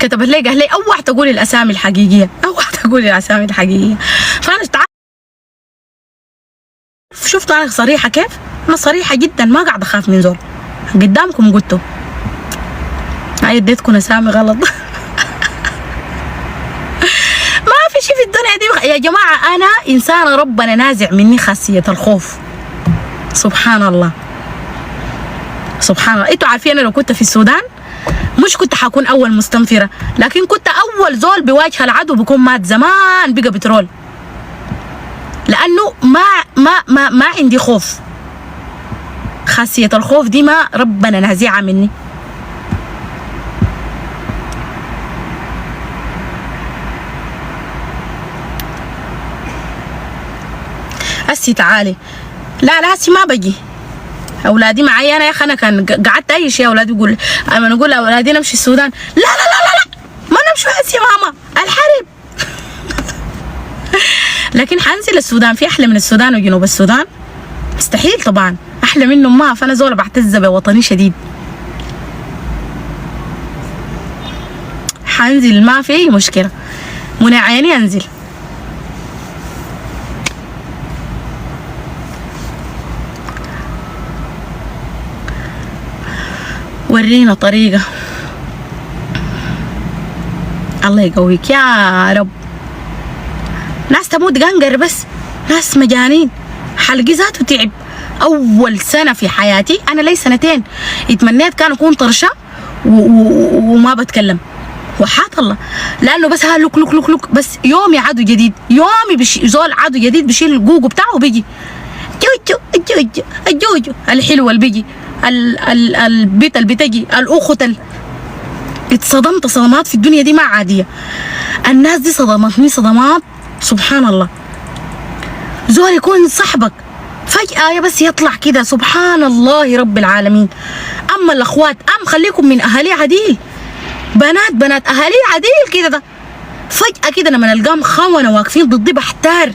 كتبت لي قال لي اوعى تقولي الاسامي الحقيقيه، اوعى تقولي الاسامي الحقيقيه. فانا شفتوا انا صريحه كيف؟ انا صريحه جدا، ما قاعده اخاف من زول. قدامكم قلتوا هاي اديتكم اسامي غلط. ما في شيء في الدنيا دي يا جماعه. انا انسانه ربنا نازع مني خاصيه الخوف. سبحان الله سبحان الله. انتوا عارفين انا لو كنت في السودان مش كنت حكون اول مستنفره، لكن كنت اول زول بواجه العدو بكون مات زمان بقى بترول، لانه ما عندي خوف. خاصيه الخوف دي ما ربنا نازعها مني. هسي تعالي. لا هسي ما بجي. اولادي معي انا يا اخي. انا كان قعدت اي شيء اولادي يقول انا نقول لاولادي نمشي السودان، لا لا لا لا ما نمشي هسي يا ماما الحرب. لكن حنزل السودان. في احلى من السودان وجنوب السودان؟ مستحيل طبعا. احلى منه ما. فانا زول بعتز بوطني شديد. حنزل ما في اي مشكله. منى عيني انزل. ورينا طريقة. الله يقويك يا رب. ناس تموت قنقر بس، ناس مجانين. حلقي ذاته تعب. أول سنة في حياتي أنا لي سنتين اتمنيت كان أكون طرشة وما بتكلم وحياة الله، لأنه بس ها لوك لوك لوك لوك بس. يومي عدو جديد، يومي زول عدو جديد بشيل الجوجو بتاعه وبيجي جوجو الجوجو الجوجو الحلوة اللي بيجي البيت اللي بتجي الأخت. اتصدمت صدمات في الدنيا دي ما عادية. الناس دي صدمتني صدمات سبحان الله. زول يكون صاحبك فجأة بس يطلع كده سبحان الله رب العالمين. أما الأخوات خليكم من أهالي عديل. بنات أهالي عديل كده ده فجأة كده لما نلقاهم خونة واقفين ضدي بحتار.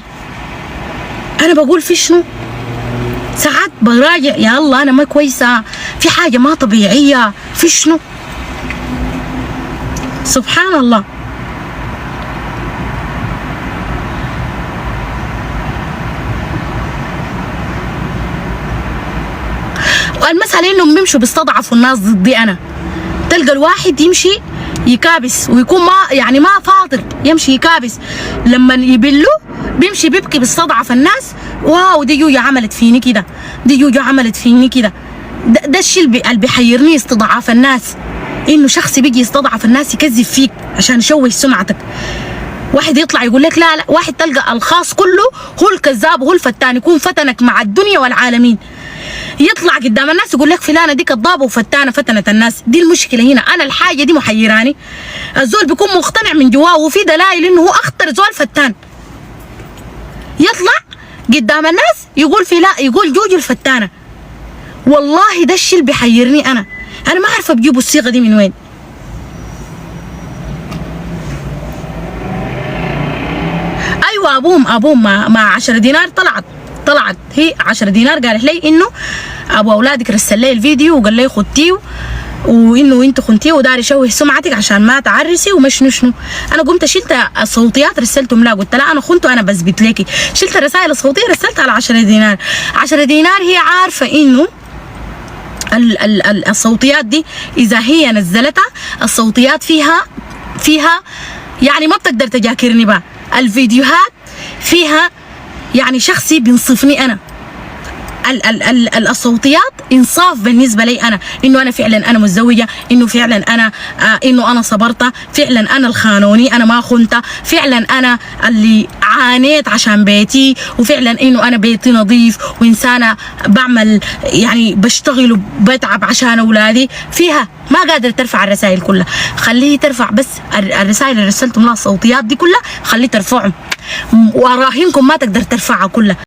أنا بقول في شنو؟ ساعات براجع يا الله انا ما كويسه، في حاجه ما طبيعيه، في شنو؟ سبحان الله. المسألة انهم بيمشوا بيستضعفوا الناس ضدي انا. تلقى الواحد يمشي يكابس ويكون ما فاضل يمشي يكابس، لما يبلوا بيمشي بيبكي بيستضعف الناس. واو دي جوجو عملت فيني كده، دي جوجو عملت فيني كده. ده الشيء اللي بيحيرني استضعاف الناس. انه شخص بيجي يستضعف الناس يكذب فيك عشان يشوه سمعتك. واحد يطلع يقول لك لا واحد تلقى الخاص كله هو الكذاب وهو الفتان، يكون فتنك مع الدنيا والعالمين. يطلع قدام الناس يقول لك فلانه دي كذابه وفتانه فتنت الناس. دي المشكله هنا. انا الحاجه دي محيراني. الزول بيكون مقتنع من جواه وفي دلائل انه هو اخطر زول فتان، يطلع قدام الناس يقول يقول جوجو الفتانه. والله ده الشيء اللي بيحيرني. انا ما عارفه بجيبوا الصيغه دي من وين. ايوه ابوهم مع 10 دينار طلعت هي 10 دينار قالت لي انه ابو اولادك رسل لي الفيديو وقال لي خدتيه وانه انت خنتيه وداري يشوه سمعتك عشان ما تعرسي ومش شنو. انا قمت شلت الصوتيات رسلتهم لا، قلت لا انا خنته انا بثبت لكي. شلت الرسائل الصوتيه رسلتها على 10 دينار. 10 دينار هي عارفه انه الصوتيات دي اذا هي نزلتها الصوتيات فيها يعني ما بتقدر تجاكرني بقى. الفيديوهات فيها يعني شخصي بينصفني انا. الصوتيات انصاف بالنسبه لي انا، انه انا فعلا انا متزوجه، انه فعلا انا انه انا صبرت، فعلا انا الخانوني انا ما خنت، فعلا انا اللي عانيت عشان بيتي، وفعلا انه انا بيتي نظيف وانسانه بعمل يعني بشتغل وبتعب عشان اولادي. فيها ما قادره ترفع الرسائل كلها. خليه ترفع بس الرسائل اللي رسلتهم لها الصوتيات دي كلها خليه ترفعهم، واراهنكم ما تقدر ترفعها كلها.